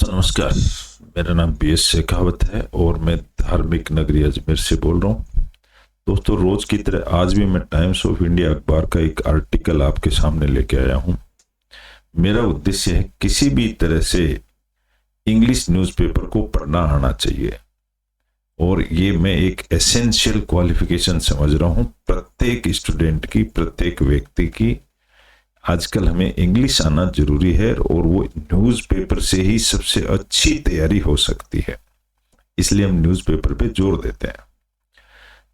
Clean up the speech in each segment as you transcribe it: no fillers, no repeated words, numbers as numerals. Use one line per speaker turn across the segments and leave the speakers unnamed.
दोस्तों नमस्कार। मेरा नाम पीएस शेखावत है और मैं धार्मिक नगरी अजमेर से बोल रहा हूँ। दोस्तों, रोज की तरह आज भी मैं टाइम्स ऑफ इंडिया अखबार का एक आर्टिकल आपके सामने लेके आया हूँ। मेरा उद्देश्य है किसी भी तरह से इंग्लिश न्यूज़पेपर को पढ़ना आना चाहिए और ये मैं एक एसेंशियल क्वालिफिकेशन समझ रहा हूँ प्रत्येक स्टूडेंट की, प्रत्येक व्यक्ति की। आजकल हमें इंग्लिश आना जरूरी है और वो न्यूज़पेपर से ही सबसे अच्छी तैयारी हो सकती है, इसलिए हम न्यूज़पेपर पे जोर देते हैं।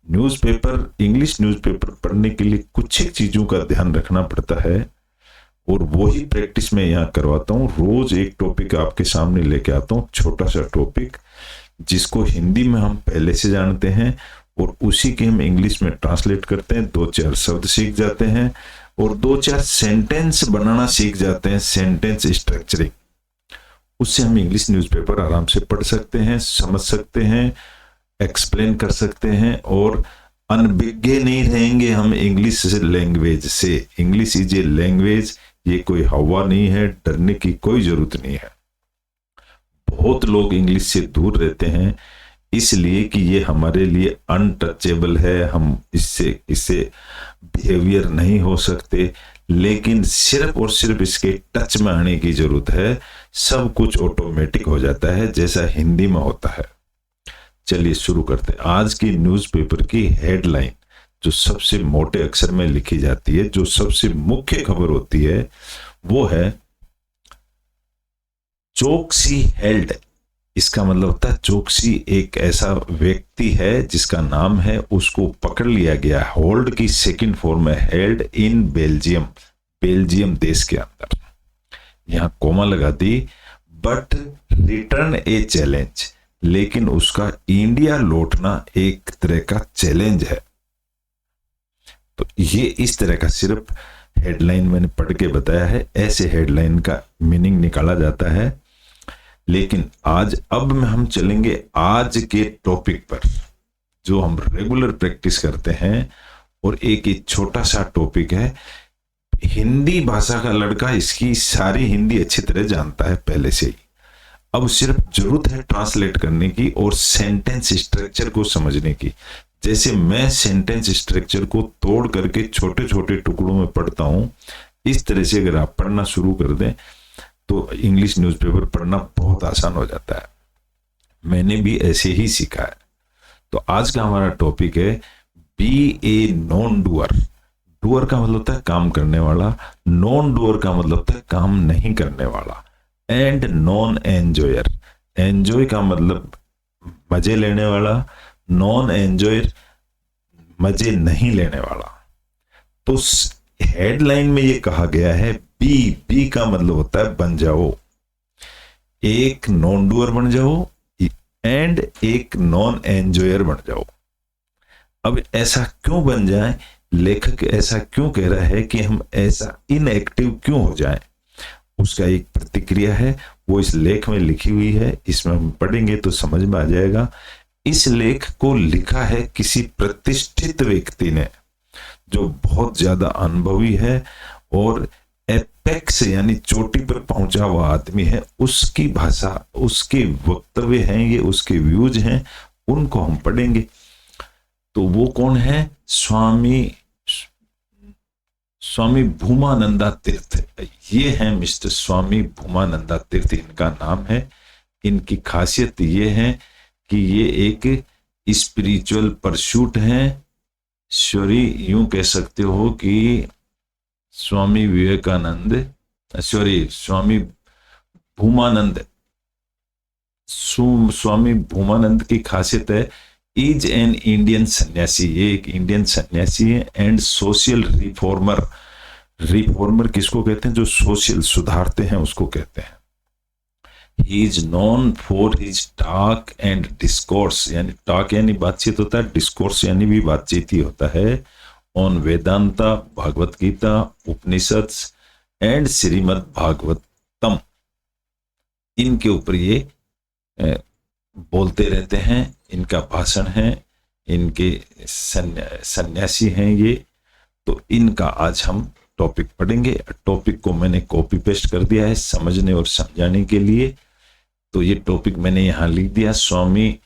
न्यूज़पेपर, इंग्लिश न्यूज़पेपर पढ़ने के लिए कुछ एक चीज़ों का ध्यान रखना पड़ता है और वो ही प्रैक्टिस में यहाँ करवाता हूँ। रोज एक टॉपिक आपके सामने लेके आता हूँ, छोटा सा टॉपिक जिसको हिंदी में हम पहले से जानते हैं और उसी के हम इंग्लिश में ट्रांसलेट करते हैं। 2-4 शब्द सीख जाते हैं और 2-4 सेंटेंस बनाना सीख जाते हैं, सेंटेंस स्ट्रक्चरिंग। उससे हम इंग्लिश न्यूज़पेपर आराम से पढ़ सकते हैं, समझ सकते हैं, एक्सप्लेन कर सकते हैं और अनभिज्ञ नहीं रहेंगे हम इंग्लिश लैंग्वेज से। इंग्लिश इज ए लैंग्वेज, ये कोई हवा नहीं है, डरने की कोई जरूरत नहीं है। बहुत लोग इंग्लिश से दूर रहते हैं इसलिए कि ये हमारे लिए अनटचेबल है, हम इससे बिहेवियर नहीं हो सकते, लेकिन सिर्फ और सिर्फ इसके टच में आने की जरूरत है। सब कुछ ऑटोमेटिक हो जाता है जैसा हिंदी में होता है। चलिए शुरू करते हैं। आज की न्यूज़पेपर की हेडलाइन जो सबसे मोटे अक्षर में लिखी जाती है, जो सबसे मुख्य खबर होती है, वो है चोकसी हेल्ड। इसका मतलब होता है चोकसी एक ऐसा व्यक्ति है जिसका नाम है, उसको पकड़ लिया गया। होल्ड की सेकंड फॉर्म है हेल्ड इन बेल्जियम, बेल्जियम देश के अंदर। यहां कोमा लगा दी, बट रिटर्न ए चैलेंज, लेकिन उसका इंडिया लौटना एक तरह का चैलेंज है। तो ये इस तरह का सिर्फ हेडलाइन मैंने पढ़ के बताया है, ऐसे हेडलाइन का मीनिंग निकाला जाता है। लेकिन आज अब में हम चलेंगे आज के टॉपिक पर जो हम रेगुलर प्रैक्टिस करते हैं और एक छोटा सा टॉपिक है। हिंदी भाषा का लड़का इसकी सारी हिंदी अच्छी तरह जानता है पहले से ही, अब सिर्फ जरूरत है ट्रांसलेट करने की और सेंटेंस स्ट्रक्चर को समझने की। जैसे मैं सेंटेंस स्ट्रक्चर को तोड़ करके छोटे छोटे टुकड़ों में पढ़ता हूं, इस तरह से अगर आप पढ़ना शुरू कर दें तो इंग्लिश न्यूज़पेपर पढ़ना बहुत आसान हो जाता है। मैंने भी ऐसे ही सीखा है। तो आज का हमारा टॉपिक है be a non doer. Doer का मतलब होता है काम करने वाला, नॉन डूअर का मतलब होता है काम नहीं करने वाला, एंड नॉन एंजॉयर। एंजॉय का मतलब मजे लेने वाला, नॉन एंजॉयर मजे नहीं लेने वाला। तो हेडलाइन में ये कहा गया है बी का मतलब होता है बन जाओ, एक नॉन डूअर बन जाओ एंड एक नॉन एंजॉयर बन जाओ। अब ऐसा क्यों बन जाए, लेखक ऐसा क्यों कह रहा है कि हम ऐसा इनएक्टिव क्यों हो जाएं, उसका एक प्रतिक्रिया है, वो इस लेख में लिखी हुई है। इसमें हम पढ़ेंगे तो समझ में आ जाएगा। इस लेख को लिखा है किसी प्रतिष्ठित व्यक्ति ने जो बहुत ज्यादा अनुभवी है और एपेक्स यानी चोटी पर पहुंचा हुआ आदमी है। उसकी भाषा, उसके वक्तव्य हैं ये, उसके व्यूज हैं, उनको हम पढ़ेंगे। तो वो कौन है? स्वामी भूमानंदा तीर्थ। ये है मिस्टर स्वामी भूमानंदा तीर्थ, इनका नाम है। इनकी खासियत ये है कि ये एक स्पिरिचुअल परसूट है। सॉरी, यूं कह सकते हो कि स्वामी विवेकानंद, स्वामी भूमानंद, स्वामी भूमानंद की खासियत है इज एन इंडियन सन्यासी। ये एक इंडियन सन्यासी है एंड सोशल रिफॉर्मर। रिफॉर्मर किसको कहते हैं? जो सोशल सुधारते हैं उसको कहते हैं। He is known for his talk and discourse, यानी टॉक यानी बातचीत होता है, डिस्कोर्स यानी भी बातचीत ही होता है, ऑन वेदांता, भागवत गीता, उपनिषद एंड श्रीमद् भागवतम। इनके ऊपर ये बोलते रहते हैं, इनका भाषण है, इनके सन्यासी हैं ये। तो इनका आज हम टॉपिक पढ़ेंगे। टॉपिक को मैंने कॉपी पेस्ट कर दिया है समझने और समझाने के लिए। तो ये टॉपिक मैंने यहाँ लिख दिया, स्वामी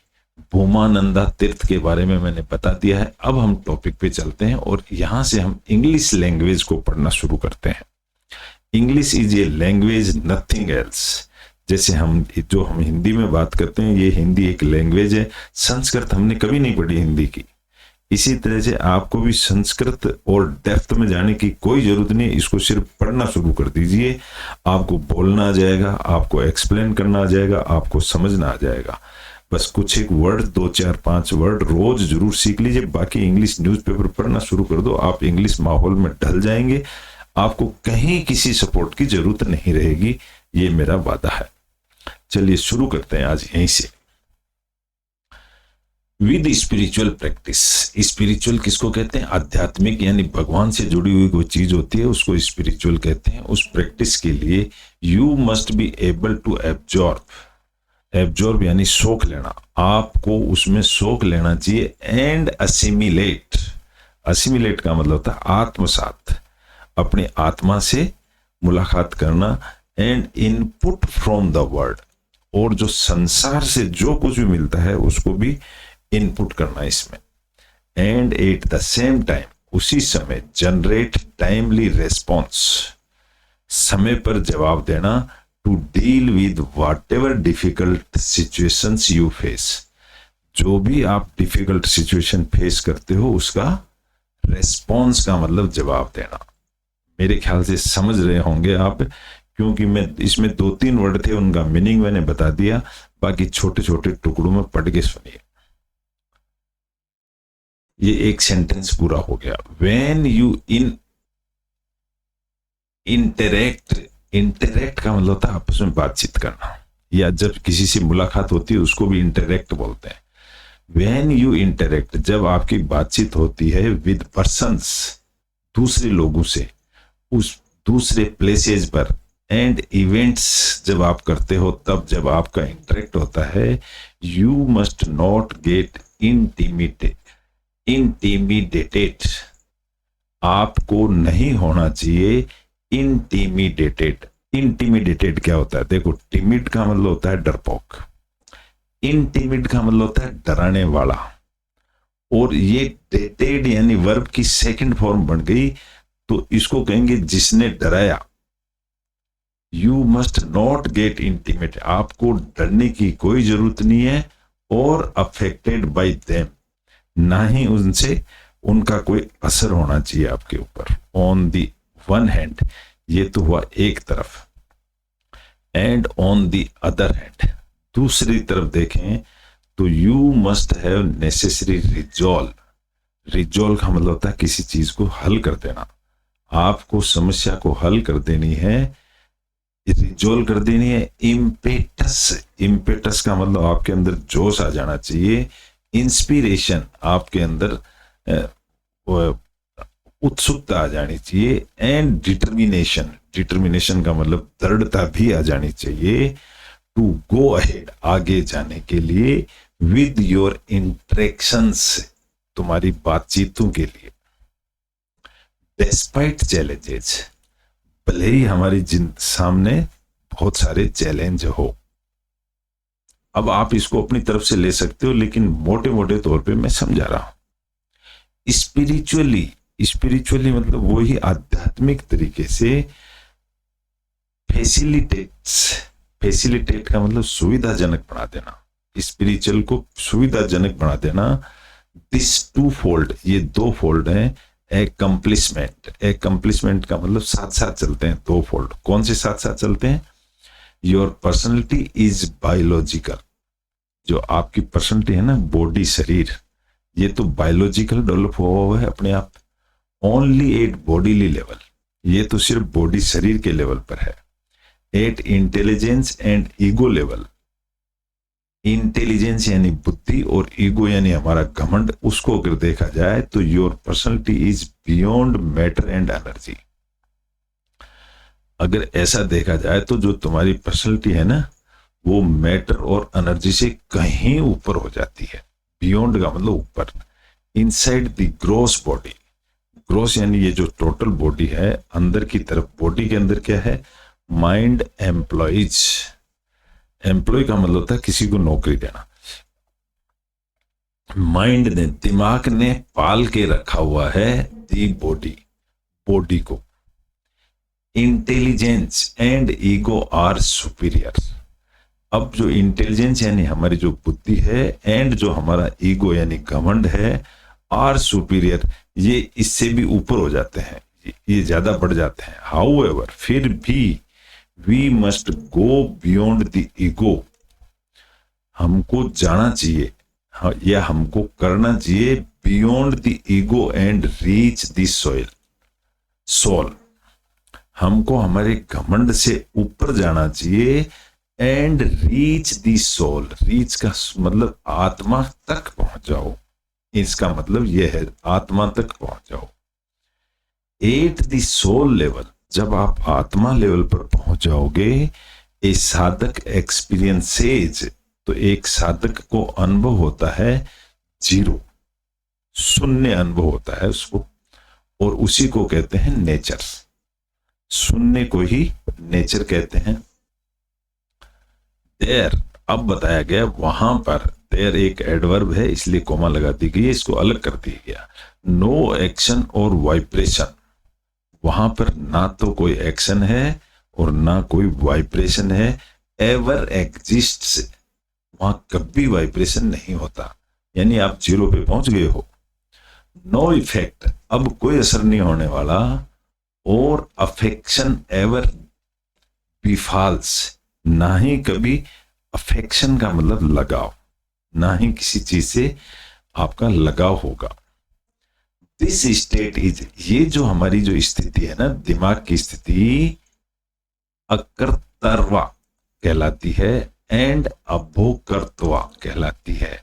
भूमानंदा तीर्थ के बारे में मैंने बता दिया है। अब हम टॉपिक पे चलते हैं और यहाँ से हम इंग्लिश लैंग्वेज को पढ़ना शुरू करते हैं। English is a language, nothing else. जैसे हम हिंदी में बात करते हैं, ये हिंदी एक लैंग्वेज है। संस्कृत हमने कभी नहीं पढ़ी हिंदी की। इसी तरह से आपको भी संस्कृत और डेप्थ में जाने की कोई जरूरत नहीं, इसको सिर्फ पढ़ना शुरू कर दीजिए। आपको बोलना आ जाएगा, आपको एक्सप्लेन करना आ जाएगा, आपको समझना आ जाएगा। बस कुछ एक वर्ड, 2 4 5 वर्ड रोज जरूर सीख लीजिए। बाकी इंग्लिश न्यूज़पेपर पढ़ना शुरू कर दो, आप इंग्लिश माहौल में ढल जाएंगे। आपको कहीं किसी सपोर्ट की जरूरत नहीं रहेगी, ये मेरा वादा है। चलिए शुरू करते हैं आज यहीं से। With spiritual practice. स्पिरिचुअल किसको कहते हैं? आध्यात्मिक, यानी भगवान से जुड़ी हुई कोई चीज होती है उसको स्पिरिचुअल कहते हैं। उस प्रैक्टिस के लिए you must be able to absorb यानी सोख लेना, आपको उसमें सोख लेना चाहिए। एंड असिमिलेट का मतलब होता है आत्मसात, अपनी आत्मा से मुलाकात करना। And input from the world, और जो संसार से जो कुछ भी मिलता है उसको भी इनपुट करना इसमें। And at the same time, उसी समय जनरेट टाइमली रेस्पॉन्स, समय पर जवाब देना। To deal with whatever difficult situations you face, जो भी आप डिफिकल्ट सिचुएशन फेस करते हो उसका रेस्पॉन्स का मतलब जवाब देना। मेरे ख्याल से समझ रहे होंगे आप, क्योंकि मैं इसमें 2-3 वर्ड थे, उनका मीनिंग मैंने बता दिया। बाकी छोटे छोटे टुकड़ों में पढ़ के सुनिए। ये एक सेंटेंस पूरा हो गया। व्हेन यू इंटरेक्ट का मतलब होता है आपस में बातचीत करना, या जब किसी से मुलाकात होती है उसको भी इंटरेक्ट बोलते हैं। व्हेन यू इंटरेक्ट, जब आपकी बातचीत होती है विद पर्सन्स, दूसरे लोगों से, उस दूसरे प्लेसेस पर। एंड इवेंट्स जब आप करते हो, तब जब आपका इंटरेक्ट होता है, you must not gate intimidated, आपको नहीं होना चाहिए इंटीमिडेटेड क्या होता है? देखो, टिमिड का मतलब होता है डरपोक, इंटीमिड का मतलब होता है डराने वाला। और ये डेटेड यानी वर्ब की सेकंड फॉर्म बन गई, तो इसको कहेंगे जिसने डराया। You must not gate intimate, आपको डरने की कोई जरूरत नहीं है। और अफेक्टेड बाय देम, ना ही उनसे उनका कोई असर होना चाहिए आपके ऊपर। ऑन दी वन हैंड, ये तो हुआ एक तरफ। And on the other hand, दूसरी तरफ देखें तो you must have necessary resolve का मतलब होता है किसी चीज को हल कर देना। आपको समस्या को हल कर देनी है, रिजॉल्व कर देनी है। इम्पेटस का मतलब आपके अंदर जोश आ जाना चाहिए। इंस्पिरेशन, आपके अंदर उत्सुकता आ जानी चाहिए। एंड डिटर्मिनेशन का मतलब दृढ़ता भी आ जानी चाहिए। टू गो अहेड, आगे जाने के लिए। विद योर इंटरेक्शंस, तुम्हारी बातचीतों के लिए। डेस्पाइट चैलेंजेस, भले ही हमारी सामने बहुत सारे चैलेंज हो। अब आप इसको अपनी तरफ से ले सकते हो, लेकिन मोटे मोटे तौर पे मैं समझा रहा हूं। स्पिरिचुअली मतलब वही आध्यात्मिक तरीके से फैसिलिटेट का मतलब सुविधाजनक बना देना, स्पिरिचुअल को सुविधाजनक बना देना। दिस टू फोल्ड, ये 2 फोल्ड है। एक्म्प्लिशमेंट का मतलब साथ साथ चलते हैं, 2 फोल्ड। कौन से साथ साथ चलते हैं? योर पर्सनैलिटी इज बायोलॉजिकल, जो आपकी पर्सनैलिटी है ना, बॉडी शरीर, ये तो बायोलॉजिकल डेवलप हुआ है अपने आप। ओनली एट बॉडीली लेवल, ये तो सिर्फ बॉडी शरीर के लेवल पर है। At intelligence and ego level, intelligence यानी बुद्धि और ईगो यानी हमारा घमंड, उसको अगर देखा जाए तो your personality is beyond matter and energy. अगर ऐसा देखा जाए तो जो तुम्हारी पर्सनैलिटी है ना, वो मैटर और एनर्जी से कहीं ऊपर हो जाती है। बियॉन्ड का मतलब ऊपर। Inside the gross body, gross यानी ये जो टोटल बॉडी है, अंदर की तरफ बॉडी के अंदर क्या है? माइंड एम्प्लॉइज एम्प्लॉय का मतलब होता है किसी को नौकरी देना। माइंड ने, दिमाग ने पाल के रखा हुआ है दी बॉडी, बॉडी को। Intelligence and ego are superior. अब जो इंटेलिजेंस यानी हमारी जो बुद्धि है, एंड जो हमारा ईगो यानी घमंड है, आर सुपीरियर, ये इससे भी ऊपर हो जाते हैं, ये ज्यादा बढ़ जाते हैं। हाउएवर, फिर भी we must go beyond the ego, हमको जाना चाहिए या हमको करना चाहिए beyond the ego and reach the soul. हमको हमारे घमंड से ऊपर जाना चाहिए and reach the soul. Reach का मतलब आत्मा तक पहुंच जाओ, इसका मतलब यह है आत्मा तक पहुंच जाओ। एट द सोल लेवल, जब आप आत्मा लेवल पर पहुंच जाओगे, ए साधक एक्सपीरियंसेज, तो एक साधक को अनुभव होता है जीरो, शून्य अनुभव होता है उसको, और उसी को कहते हैं नेचर। शून्य को ही नेचर कहते हैं। देयर, अब बताया गया वहां पर, देयर एक एडवर्ब है इसलिए कोमा लगा दी गई है, इसको अलग कर दिया गया। नो एक्शन और वाइब्रेशन, वहां पर ना तो कोई एक्शन है और ना कोई वाइब्रेशन है। एवर एग्जिस्ट्स, वहां कभी वाइब्रेशन नहीं होता, यानी आप जीरो पे पहुंच गए हो। नो इफेक्ट, अब कोई असर नहीं होने वाला। और अफेक्शन एवर बिफॉल्स, ना ही कभी, अफेक्शन का मतलब लगाव, ना ही किसी चीज से आपका लगाव होगा। दिस स्टेट इज, ये जो हमारी जो स्थिति है ना, दिमाग की स्थिति, अकर्तर्वा कहलाती है एंड अभोक्तृत्वा कहलाती है।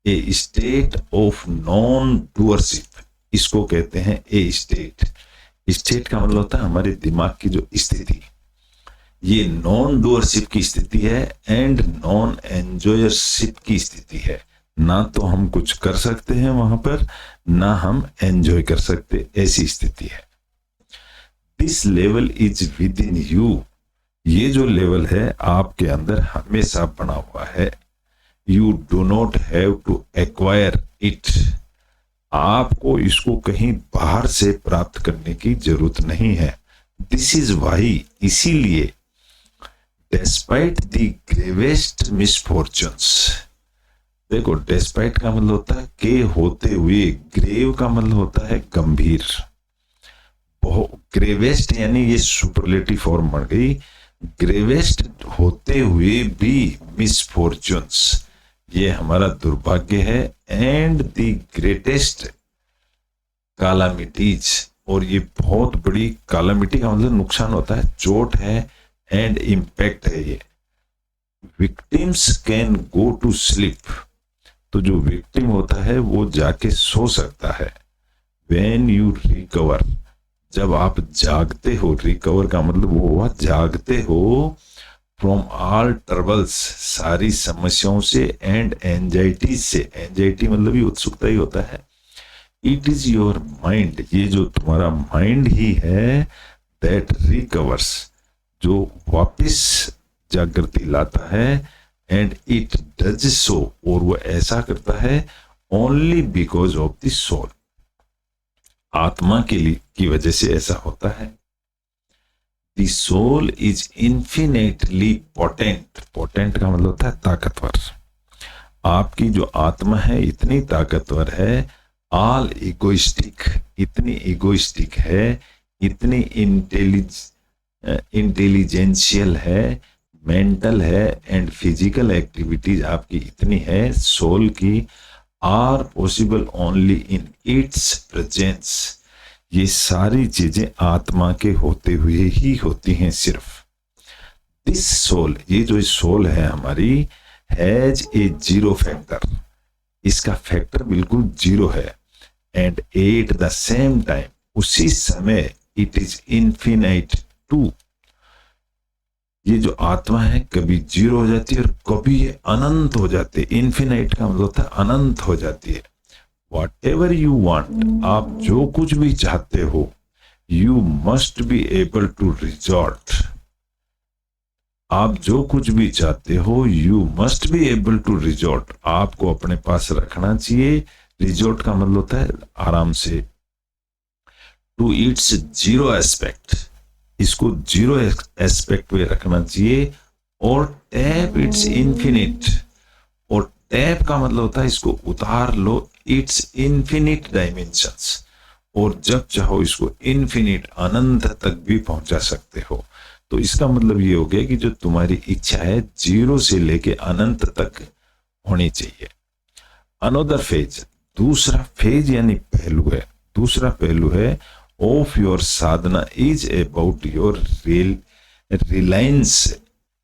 ए स्टेट ऑफ नॉन डूअरशिप, इसको कहते हैं ए स्टेट। स्टेट का मतलब होता है हमारे दिमाग की जो स्थिति, ये नॉन डूअरशिप की स्थिति है एंड नॉन एंजॉयरशिप की स्थिति है। ना तो हम कुछ कर सकते हैं वहां पर, ना हम एंजॉय कर सकते, ऐसी स्थिति है। This level is with in you, ये जो लेवल है आपके अंदर हमेशा बना हुआ है। You do not have to acquire it, आपको इसको कहीं बाहर से प्राप्त करने की जरूरत नहीं है। दिस इज वाई, इसीलिए, डेस्पाइट द ग्रेवेस्ट मिसफॉर्चून्स, देखो डेस्पाइट का मतलब होता है के होते हुए, ग्रेव का मतलब होता है गंभीर, ग्रेवेस्ट यानी ये सुपरलेटिव फॉर्म बन गई। ग्रेवेस्ट होते हुए भी मिसफॉर्चून्स, ये हमारा दुर्भाग्य है। एंड द ग्रेटेस्ट कालामिटीज, और ये बहुत बड़ी, कालामिटी का मतलब नुकसान होता है, चोट है, एंड इम्पैक्ट है ये। Victims can go to sleep, तो जो विक्टिम होता है वो जाके सो सकता है। व्हेन यू रिकवर, जब आप जागते हो, रिकवर का मतलब वो हुआ जागते हो, फ्रॉम ऑल ट्रबल्स, सारी समस्याओं से, एंड एंजाइटी से, एंजाइटी मतलब ही उत्सुकता ही होता है। इट इज योर माइंड, ये जो तुम्हारा माइंड ही है, दैट रिकवर्स, जो वापिस जागृति लाता है। एंड इट डज सो, और वो ऐसा करता है only because of the soul, आत्मा के लिए की वजह से ऐसा होता है। The soul is infinitely potent, potent का मतलब होता है ताकतवर। आपकी जो आत्मा है इतनी ताकतवर है, ऑल इगोइस्टिक, इतनी इगोइस्टिक है, इतनी इंटेलिजेंशियल है, मेंटल है, एंड फिजिकल एक्टिविटीज आपकी इतनी है सोल की, are possible only in its presence, ये सारी चीजें आत्मा के होते हुए ही होती हैं सिर्फ। दिस सोल, ये जो सोल है हमारी, हैज ए जीरो फैक्टर, इसका फैक्टर बिल्कुल जीरो है। And at the same time, उसी समय, इट इज इन्फिनाइट टू, ये जो आत्मा है कभी जीरो हो जाती है और कभी ये अनंत हो जाती है। इन्फिनाइट का मतलब होता है अनंत हो जाती है। वॉट एवर यू वॉन्ट, आप जो कुछ भी चाहते हो, you must be able to resort, आप जो कुछ भी चाहते हो you must be able to resort, आपको अपने पास रखना चाहिए। रिजॉर्ट का मतलब होता है आराम से। टू इट्स जीरो एस्पेक्ट, इसको जीरो एस्पेक्ट में रखना चाहिए। और टैप इट्स इन्फिनिट, और टैप का मतलब होता है इसको उतार लो इट्स इन्फिनिट डायमेंशंस, और जब चाहो इसको इन्फिनिट अनंत तक भी पहुंचा सकते हो। तो इसका मतलब ये हो गया कि जो तुम्हारी इच्छा है जीरो से लेके अनंत तक होनी चाहिए। अनदर फेज, दूसरा फेज यानी पहलू है, दूसरा पहलू है of your Sadhana is about your Reliance.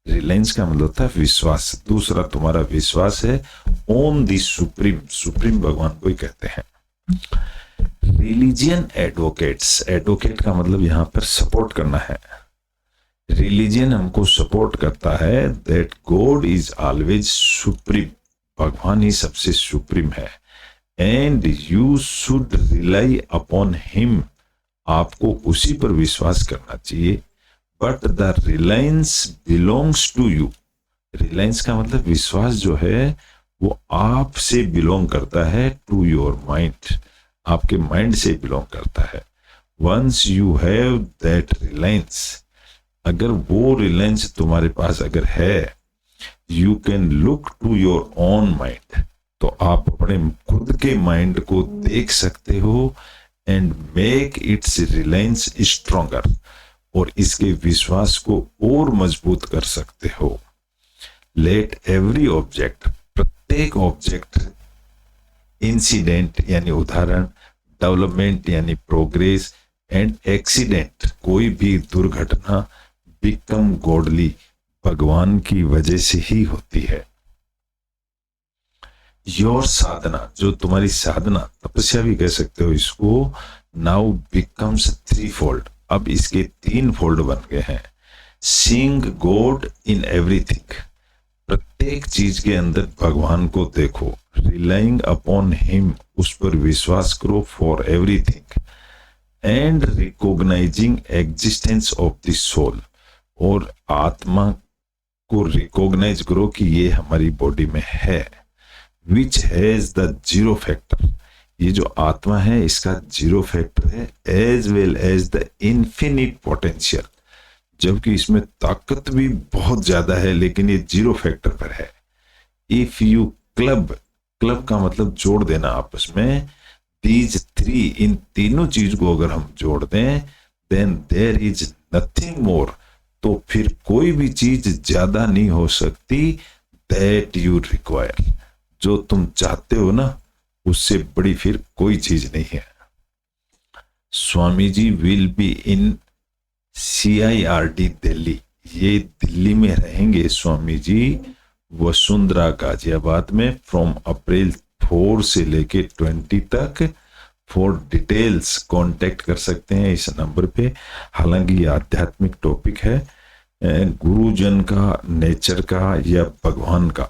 Reliance का मतलब होता है विश्वास। दूसरा तुम्हारा विश्वास है ऑन द सुप्रीम, सुप्रीम भगवान को ही कहते हैं। रिलीजियन एडवोकेट्स, एडवोकेट का मतलब यहां पर सपोर्ट करना है। रिलीजियन हमको सपोर्ट करता है that God is always supreme, भगवान ही सबसे सुप्रीम है। And you should rely upon him, आपको उसी पर विश्वास करना चाहिए। But the reliance belongs to you, reliance का मतलब विश्वास जो है वो आपसे बिलोंग करता है, टू योर माइंड, आपके माइंड से बिलोंग करता है। Once you have that reliance, अगर वो रिलायंस तुम्हारे पास अगर है, you can look to your own mind, तो आप अपने खुद के माइंड को देख सकते हो। And make it's Reliance stronger, और इसके विश्वास को और मजबूत कर सकते हो। लेट एवरी ऑब्जेक्ट, प्रत्येक ऑब्जेक्ट, इंसिडेंट यानी उदाहरण, डेवलपमेंट यानी प्रोग्रेस, एंड एक्सीडेंट कोई भी दुर्घटना, बिकम गॉडली, भगवान की वजह से ही होती है। योर साधना, जो तुम्हारी साधना, तपस्या भी कह सकते हो इसको, नाउ बिकम्स थ्री फोल्ड, अब इसके 3 फोल्ड बन गए हैं। सीइंग गॉड इन एवरीथिंग, प्रत्येक चीज के अंदर भगवान को देखो। रिलाइंग अपॉन हिम, उस पर विश्वास करो for everything. And recognising existence of the soul, और आत्मा को रिकॉग्नाइज करो कि ये हमारी बॉडी में है। Which has the zero factor, ये जो आत्मा है इसका जीरो फैक्टर है, as well as the infinite potential, जबकि इसमें ताकत भी बहुत ज्यादा है लेकिन ये जीरो फैक्टर पर है। इफ यू क्लब, क्लब का मतलब जोड़ देना आपस में, दीज 3, इन तीनों चीज को अगर हम जोड़ दें, then there is nothing more, तो फिर कोई भी चीज ज्यादा नहीं हो सकती, दैट यू रिक्वायर, जो तुम चाहते हो ना उससे बड़ी फिर कोई चीज नहीं है। Swami ji will be in CIRD Delhi, ये दिल्ली में रहेंगे स्वामी जी, वसुंधरा गाजियाबाद में, फ्रॉम अप्रैल 4 से लेके 20 तक। फॉर डिटेल्स कांटेक्ट कर सकते हैं इस नंबर पे। हालांकि ये आध्यात्मिक टॉपिक है, गुरुजन का, नेचर का या भगवान का,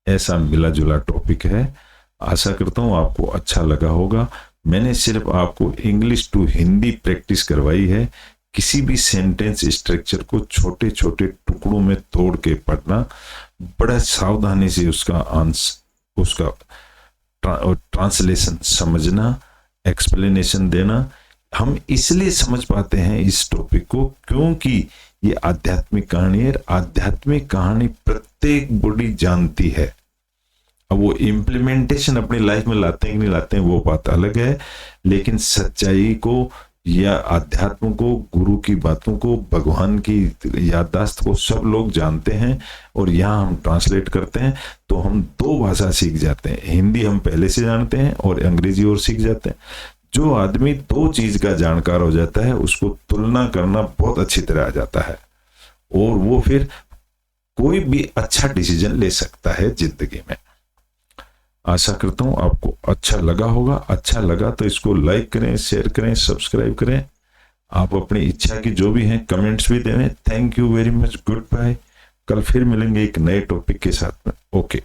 ऐसा मिला जुला टॉपिक है। आशा करता हूँ आपको अच्छा लगा होगा। मैंने सिर्फ आपको इंग्लिश टू हिंदी प्रैक्टिस करवाई है। किसी भी सेंटेंस स्ट्रक्चर को छोटे छोटे टुकड़ों में तोड़ के पढ़ना, बड़ा सावधानी से उसका ट्रांसलेशन समझना, एक्सप्लेनेशन देना। हम इसलिए समझ पाते हैं इस टॉपिक को क्योंकि ये आध्यात्मिक कहानी है। आध्यात्मिक कहानी प्रत्येक बॉडी जानती है। अब वो इम्प्लीमेंटेशन अपनी लाइफ में लाते हैं कि नहीं लाते हैं वो बात अलग है, लेकिन सच्चाई को या अध्यात्म को, गुरु की बातों को, भगवान की याददाश्त को सब लोग जानते हैं। और यहाँ हम ट्रांसलेट करते हैं तो हम 2 भाषा सीख जाते हैं। हिंदी हम पहले से जानते हैं और अंग्रेजी और सीख जाते हैं। जो आदमी 2 चीज का जानकार हो जाता है उसको तुलना करना बहुत अच्छी तरह आ जाता है, और वो फिर कोई भी अच्छा डिसीजन ले सकता है जिंदगी में। आशा करता हूं आपको अच्छा लगा होगा। अच्छा लगा तो इसको लाइक करें, शेयर करें, सब्सक्राइब करें। आप अपनी इच्छा की जो भी हैं कमेंट्स भी दें। Thank you very much, goodbye. कल फिर मिलेंगे एक नए टॉपिक के साथ में। ओके।